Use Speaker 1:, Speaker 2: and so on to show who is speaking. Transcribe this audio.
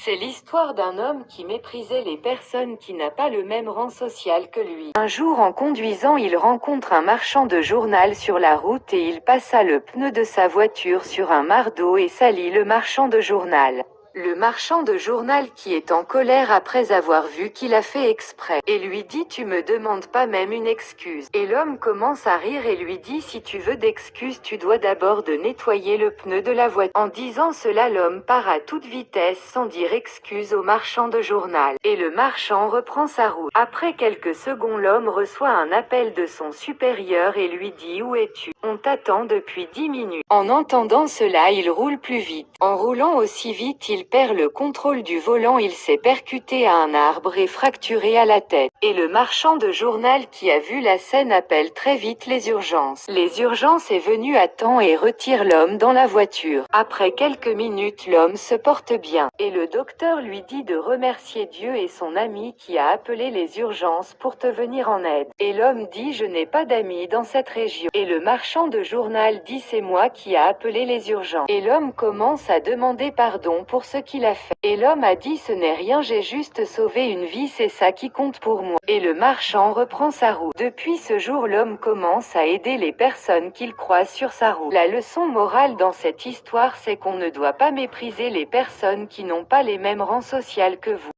Speaker 1: C'est l'histoire d'un homme qui méprisait les personnes qui n'a pas le même rang social que lui. Un jour en conduisant, il rencontre un marchand de journal sur la route et il passa le pneu de sa voiture sur un marc d'eau et salit le marchand de journal. Le marchand de journal qui est en colère après avoir vu qu'il a fait exprès, et lui dit tu me demandes pas même une excuse. Et l'homme commence à rire et lui dit si tu veux d'excuses tu dois d'abord de nettoyer le pneu de la voiture. En disant cela l'homme part à toute vitesse sans dire excuse au marchand de journal. Et le marchand reprend sa route. Après quelques secondes l'homme reçoit un appel de son supérieur et lui dit où es-tu? On t'attend depuis 10 minutes. En entendant cela il roule plus vite. En roulant aussi vite il perd le contrôle du volant, il s'est percuté à un arbre et fracturé à la tête. Et le marchand de journal qui a vu la scène appelle très vite les urgences. Les urgences est venue à temps et retire l'homme dans la voiture. Après quelques minutes l'homme se porte bien. Et le docteur lui dit de remercier Dieu et son ami qui a appelé les urgences pour te venir en aide. Et l'homme dit je n'ai pas d'amis dans cette région. Et le marchand de journal dit c'est moi qui a appelé les urgences. Et l'homme commence à demander pardon pour ce qu'il a fait. Et l'homme a dit ce n'est rien, j'ai juste sauvé une vie, c'est ça qui compte pour moi. Et le marchand reprend sa route. Depuis ce jour l'homme commence à aider les personnes qu'il croise sur sa route. La leçon morale dans cette histoire c'est qu'on ne doit pas mépriser les personnes qui n'ont pas les mêmes rangs sociaux que vous.